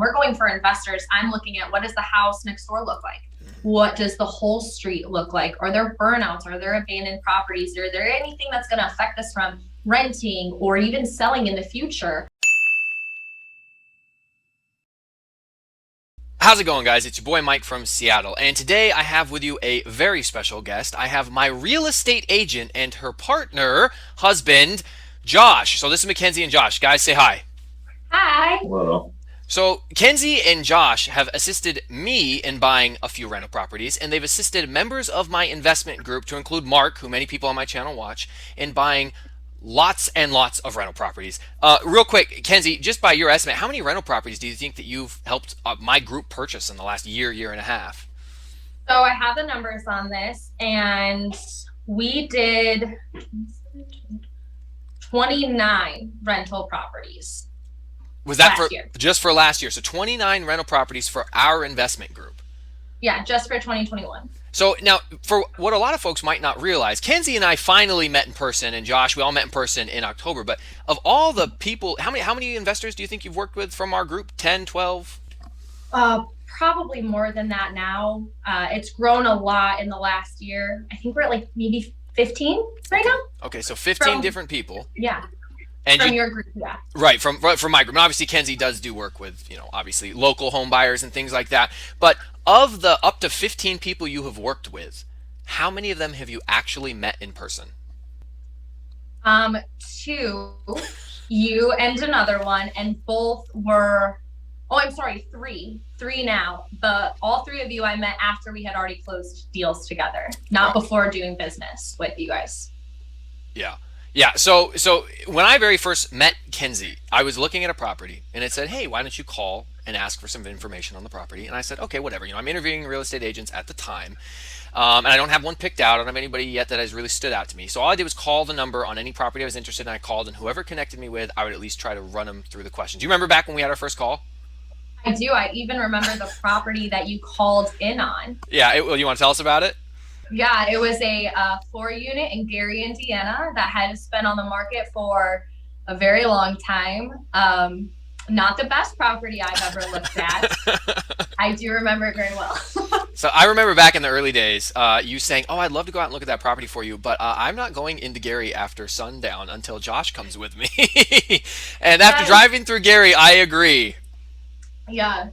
we're going for investors, I'm looking at what does the house next door look like? What does the whole street look like? Are there burnouts? Are there abandoned properties? Are there anything that's going to affect us from renting or even selling in the future? How's it going, guys? It's your boy Mike from Seattle, and today I have with you a very special guest. I have my real estate agent and her partner, husband, Josh. So this is Kenzie and Josh. Guys, say hi. Hi. Hello. So Kenzie and Josh have assisted me in buying a few rental properties, and they've assisted members of my investment group, to include Mark, who many people on my channel watch, in buying lots and lots of rental properties. Real quick, Kenzie, just by your estimate, how many rental properties do you think that you've helped my group purchase in the last year and a half? So I have the numbers on this, and we did 29 rental properties. Was that just for last year? So 29 rental properties for our investment group. Yeah, just for 2021. So now, for what a lot of folks might not realize, Kenzie and I finally met in person, and Josh, we all met in person in October. But of all the people, how many investors do you think you've worked with from our group? 10, 12? Probably more than that now. It's grown a lot in the last year. I think we're at like maybe 15 right now. Okay, so 15 different people. Yeah. And from your group, yeah. Right, from my group. And obviously, Kenzie does do work with, obviously local home buyers and things like that. But of the up to 15 people you have worked with, how many of them have you actually met in person? 2, you and another one, and both were, three. 3 now. But all 3 of you I met after we had already closed deals together, not before doing business with you guys. Yeah. Yeah, so when I very first met Kenzie, I was looking at a property, and it said, hey, why don't you call and ask for some information on the property? And I said, okay, whatever. I'm interviewing real estate agents at the time, and I don't have one picked out. I don't have anybody yet that has really stood out to me. So all I did was call the number on any property I was interested in. I called, and whoever connected me with, I would at least try to run them through the questions. Do you remember back when we had our first call? I do. I even remember the property that you called in on. Yeah, you want to tell us about it? Yeah, it was a 4-unit in Gary, Indiana that had been on the market for a very long time. Not the best property I've ever looked at. I do remember it very well. So I remember back in the early days, you saying, oh, I'd love to go out and look at that property for you, but I'm not going into Gary after sundown until Josh comes with me. And after driving through Gary, I agree. Yeah,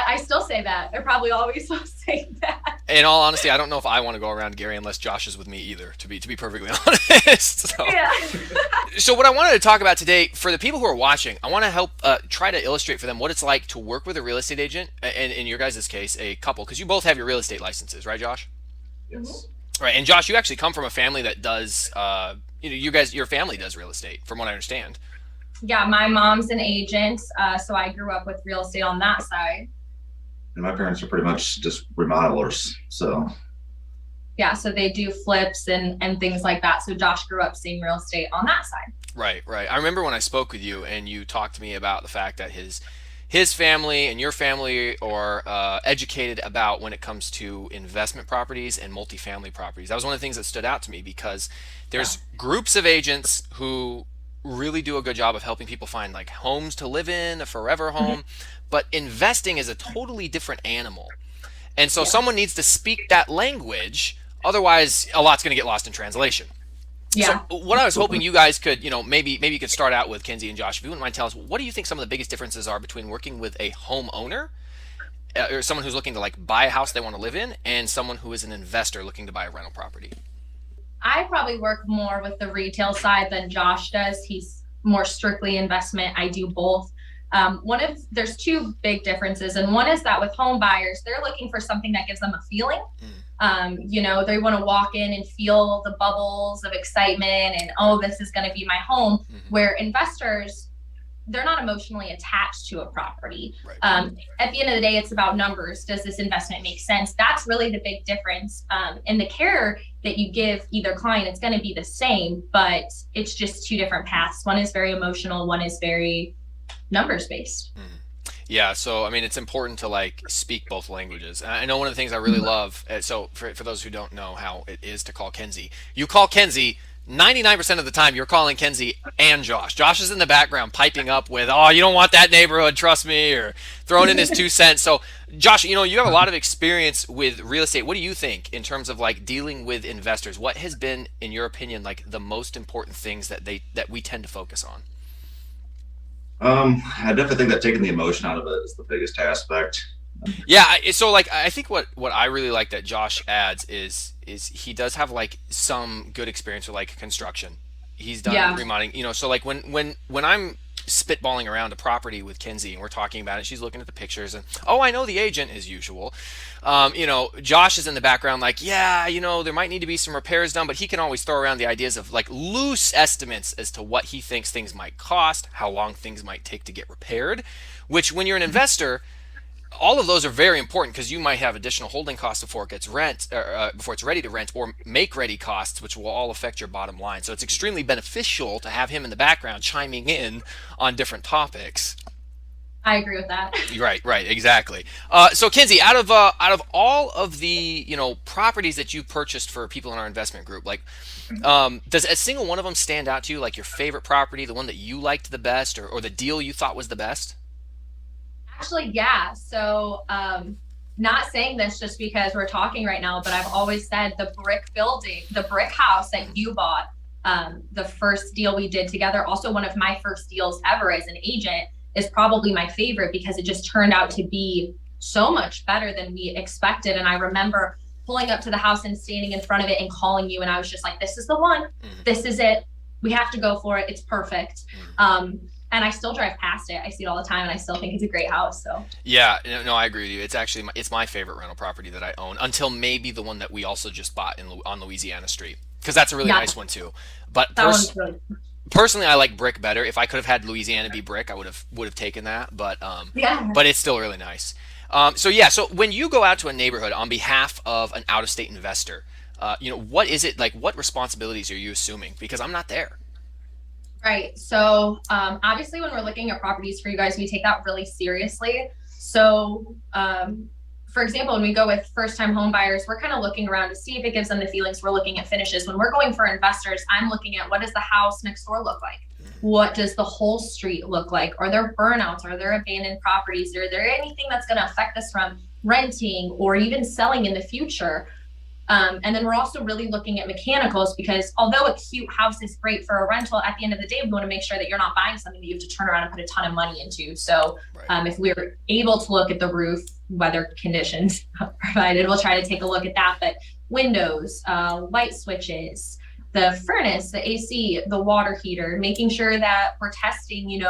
I still say that. I probably always will say that. In all honesty, I don't know if I want to go around Gary unless Josh is with me either, to be perfectly honest. So, yeah. So what I wanted to talk about today, for the people who are watching, I want to help try to illustrate for them what it's like to work with a real estate agent, and in your guys' case, a couple, because you both have your real estate licenses, right, Josh? Yes. Right, and Josh, you actually come from a family that does, your family does real estate, from what I understand. Yeah, my mom's an agent, so I grew up with real estate on that side. And my parents are pretty much just remodelers, so. Yeah, so they do flips and things like that. So Josh grew up seeing real estate on that side. Right. I remember when I spoke with you and you talked to me about the fact that his family and your family are educated about when it comes to investment properties and multifamily properties. That was one of the things that stood out to me, because there's groups of agents who really do a good job of helping people find like homes to live in, a forever home, but investing is a totally different animal. And so someone needs to speak that language, otherwise a lot's going to get lost in translation. Yeah. So what I was hoping you guys could, maybe you could start out with, Kenzie and Josh, if you wouldn't mind telling us, what do you think some of the biggest differences are between working with a homeowner, or someone who's looking to like buy a house they want to live in, and someone who is an investor looking to buy a rental property? I probably work more with the retail side than Josh does. He's more strictly investment. I do both. There's 2 big differences, and one is that with home buyers, they're looking for something that gives them a feeling. They want to walk in and feel the bubbles of excitement and, oh, this is going to be my home. Where investors, they're not emotionally attached to a property. Right. At the end of the day, it's about numbers. Does this investment make sense? That's really the big difference. And the care that you give either client, it's going to be the same, but it's just 2 different paths. One is very emotional. One is very numbers based. Yeah, so I mean, it's important to like speak both languages. And I know one of the things I really love. So for those who don't know how it is to call Kenzie, you call Kenzie, 99% of the time you're calling Kenzie and Josh. Josh is in the background piping up with, "Oh, you don't want that neighborhood, trust me," or throwing in his 2 cents. So, Josh, you have a lot of experience with real estate. What do you think in terms of like dealing with investors? What has been, in your opinion, like the most important things that we tend to focus on? I definitely think that taking the emotion out of it is the biggest aspect. Yeah, so like I think what I really like that Josh adds is he does have like some good experience with like construction. He's done Yeah. remodeling, so like when I'm spitballing around a property with Kenzie and we're talking about it, she's looking at the pictures and, oh, I know the agent as usual. Josh is in the background like, yeah, there might need to be some repairs done, but he can always throw around the ideas of like loose estimates as to what he thinks things might cost, how long things might take to get repaired, which when you're an investor, all of those are very important because you might have additional holding costs before it gets before it's ready to rent, or make ready costs, which will all affect your bottom line. So it's extremely beneficial to have him in the background chiming in on different topics. I agree with that. Right, exactly. So Kinsey, out of all of the properties that you purchased for people in our investment group, like, does a single one of them stand out to you, like your favorite property, the one that you liked the best, or the deal you thought was the best? Actually, yeah. So, not saying this just because we're talking right now, but I've always said the brick building, the brick house that you bought, the first deal we did together, also one of my first deals ever as an agent, is probably my favorite because it just turned out to be so much better than we expected. And I remember pulling up to the house and standing in front of it and calling you. And I was just like, this is the one. This is it. We have to go for it. It's perfect. And I still drive past it. I see it all the time, and I still think it's a great house. So Yeah, no, I agree with you. It's actually it's my favorite rental property that I own, until maybe the one that we also just bought on Louisiana Street, because that's a really yeah, nice one too. But that one's really, personally, I like brick better. If I could have had Louisiana be brick, I would have taken that. yeah. But it's still really nice. So when you go out to a neighborhood on behalf of an out of state investor, what is it like? What responsibilities are you assuming? Because I'm not there. Right. So, obviously, when we're looking at properties for you guys, we take that really seriously. So, for example, when we go with first-time home buyers, we're kind of looking around to see if it gives them the feelings. We're looking at finishes. When we're going for investors, I'm looking at what does the house next door look like? What does the whole street look like? Are there burnouts? Are there abandoned properties? Are there anything that's going to affect us from renting or even selling in the future? And then we're also really looking at mechanicals because although a cute house is great for a rental, at the end of the day, we want to make sure that you're not buying something that you have to turn around and put a ton of money into. So Right. if we're able to look at the roof, weather conditions provided, we'll try to take a look at that. But windows, light switches, the furnace, the AC, the water heater, making sure that we're testing,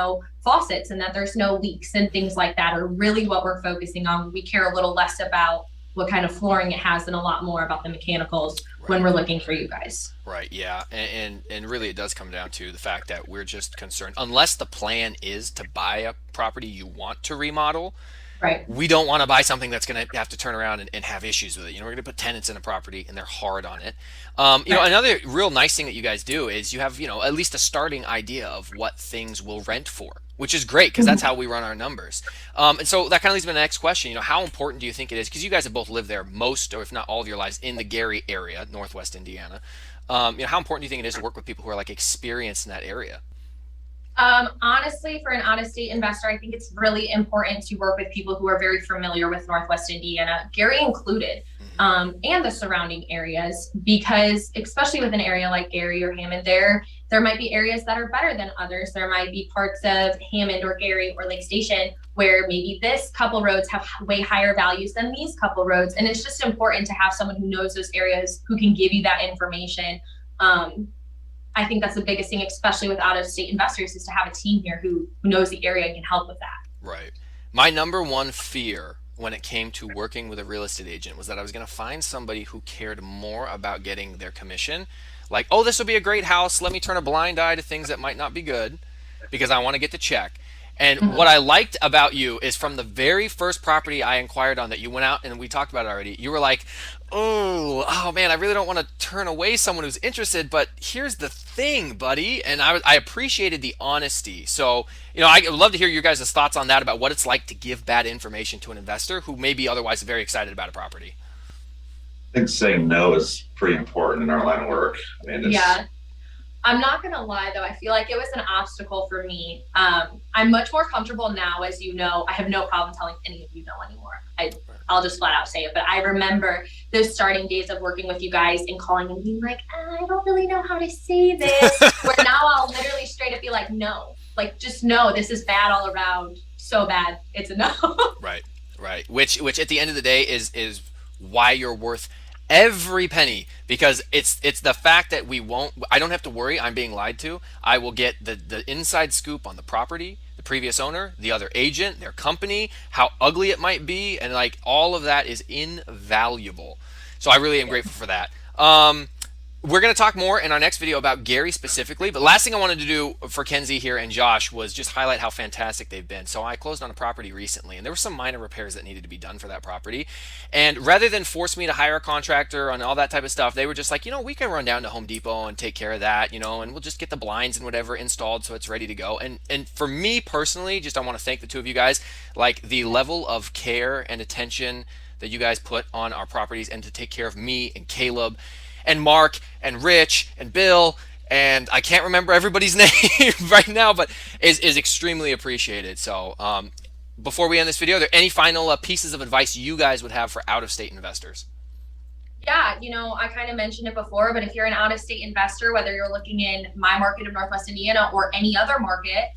faucets and that there's no leaks and things like that are really what we're focusing on. We care a little less about what kind of flooring it has and a lot more about the mechanicals when we're looking for you guys. Right. Yeah. And really, it does come down to the fact that we're just concerned, unless the plan is to buy a property you want to remodel, Right. we don't want to buy something that's going to have to turn around and have issues with it. We're going to put tenants in a property and they're hard on it. Right. Another real nice thing that you guys do is you have, at least a starting idea of what things will rent for, which is great because that's how we run our numbers. And so that kind of leads me to the next question. How important do you think it is? Because you guys have both lived there most, or if not all of your lives, in the Gary area, Northwest Indiana. How important do you think it is to work with people who are like experienced in that area? Honestly, for an out-of-state investor, I think it's really important to work with people who are very familiar with Northwest Indiana, Gary included, and the surrounding areas, because especially with an area like Gary or Hammond, there might be areas that are better than others. There might be parts of Hammond or Gary or Lake Station where maybe this couple roads have way higher values than these couple roads, and it's just important to have someone who knows those areas who can give you that information. I think that's the biggest thing, especially with out of state investors, is to have a team here who knows the area and can help with that. Right. My number one fear when it came to working with a real estate agent was that I was going to find somebody who cared more about getting their commission. Like, oh, this will be a great house. Let me turn a blind eye to things that might not be good because I want to get the check. And what I liked about you is from the very first property I inquired on that you went out and we talked about it already, you were like, oh man, I really don't want to turn away someone who's interested, but here's the thing, buddy. And I appreciated the honesty. So, I would love to hear your guys' thoughts on that, about what it's like to give bad information to an investor who may be otherwise very excited about a property. I think saying no is pretty important in our line of work. I mean, Yeah. I'm not gonna lie though, I feel like it was an obstacle for me. I'm much more comfortable now, as you know. I have no problem telling any of you no anymore. I'll just flat out say it. But I remember those starting days of working with you guys and calling and being like, I don't really know how to say this. Where now I'll literally straight up be like, no, like just no, this is bad all around. So bad, it's a no. Right, right. Which at the end of the day is why you're worth every penny, because it's the fact that I don't have to worry I'm being lied to. I will get the inside scoop on the property, the previous owner, the other agent, their company, how ugly it might be, and like all of that is invaluable. So I really am grateful for that. We're going to talk more in our next video about Gary specifically, but last thing I wanted to do for Kenzie here and Josh was just highlight how fantastic they've been. So I closed on a property recently, and there were some minor repairs that needed to be done for that property. And rather than force me to hire a contractor and all that type of stuff, they were just like, we can run down to Home Depot and take care of that, and we'll just get the blinds and whatever installed so it's ready to go. And for me personally, just I want to thank the two of you guys, like the level of care and attention that you guys put on our properties and to take care of me and Caleb and Mark and Rich and Bill, and I can't remember everybody's name right now, but is extremely appreciated. So before we end this video, are there any final pieces of advice you guys would have for out-of-state investors? Yeah, I kind of mentioned it before, but if you're an out-of-state investor, whether you're looking in my market of Northwest Indiana or any other market,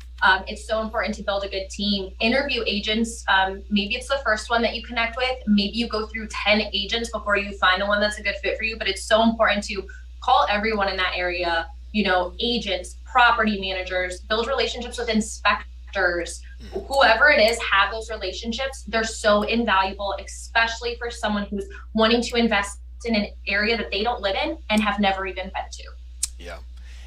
it's so important to build a good team. Interview agents. Maybe it's the first one that you connect with. Maybe you go through 10 agents before you find the one that's a good fit for you, but it's so important to call everyone in that area, agents, property managers, build relationships with inspectors, whoever it is, have those relationships. They're so invaluable, especially for someone who's wanting to invest in an area that they don't live in and have never even been to. Yeah.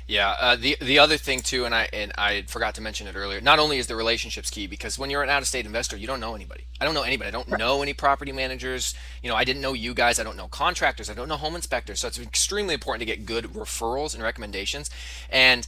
Yeah, the other thing too, and I forgot to mention it earlier. Not only is the relationships key, because when you're an out-of-state investor, you don't know anybody. I don't know anybody. I don't know any property managers. I didn't know you guys. I don't know contractors. I don't know home inspectors. So it's extremely important to get good referrals and recommendations. And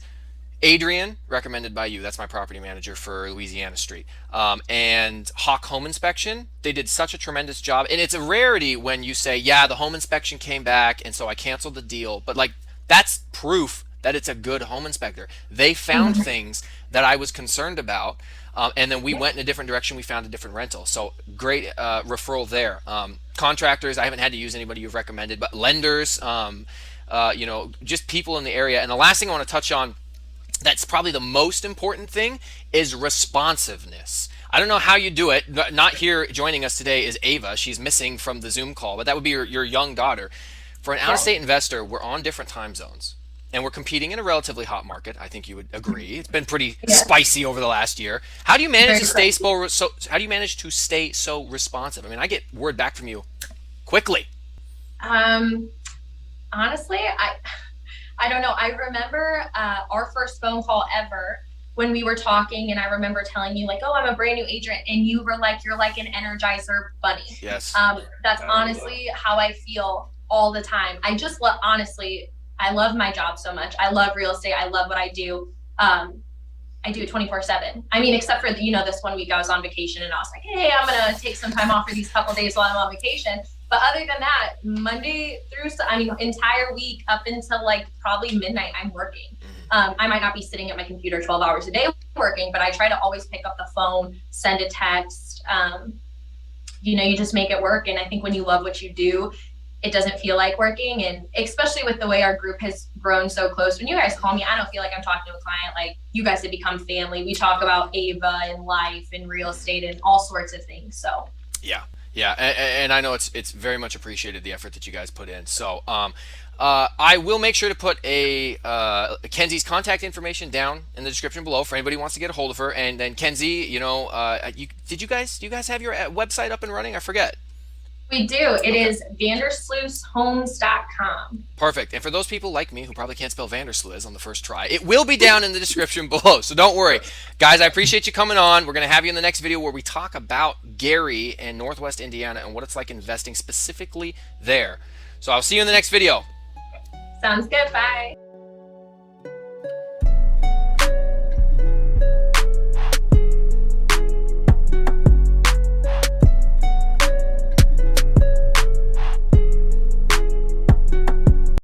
Adrian, recommended by you. That's my property manager for Louisiana Street. And Hawk Home Inspection, they did such a tremendous job. And it's a rarity when you say, yeah, the home inspection came back, and so I canceled the deal. But like, that's proof that it's a good home inspector. They found things that I was concerned about, and then we went in a different direction. We found a different rental. So great referral there. Contractors, I haven't had to use anybody you've recommended, but lenders, just people in the area. And the last thing I want to touch on, that's probably the most important thing, is responsiveness. I don't know how you do it. Not here joining us today is Ava. She's missing from the Zoom call, but that would be your young daughter. For an out-of-state investor, we're on different time zones, and we're competing in a relatively hot market. I think you would agree. It's been pretty spicy over the last year. How do you manage to stay How do you manage to stay so responsive? I mean, I get word back from you quickly. Honestly, I don't know. I remember our first phone call ever when we were talking, and I remember telling you like, oh, I'm a brand new agent, and you were like, you're like an Energizer bunny. Yes. That's honestly how I feel all the time. I just honestly, I love my job so much. I love real estate. I love what I do. I do it 24/7. I mean, except for, this one week I was on vacation and I was like, hey, I'm going to take some time off for these couple days while I'm on vacation. But other than that, Monday through, entire week up until like probably midnight, I'm working. I might not be sitting at my computer 12 hours a day working, but I try to always pick up the phone, send a text. You just make it work. And I think when you love what you do, it doesn't feel like working. And especially with the way our group has grown so close, when you guys call me, I don't feel like I'm talking to a client. Like, you guys have become family. We talk about Ava and life and real estate and all sorts of things. So yeah, and I know it's very much appreciated, the effort that you guys put in. So I will make sure to put Kenzie's contact information down in the description below for anybody who wants to get a hold of her. And then Kenzie, do you guys have your website up and running? I forget. We do. It is vandersluishomes.com. Perfect. And for those people like me who probably can't spell Vandersluis on the first try, it will be down in the description below. So don't worry. Guys, I appreciate you coming on. We're going to have you in the next video where we talk about Gary and Northwest Indiana and what it's like investing specifically there. So I'll see you in the next video. Sounds good. Bye.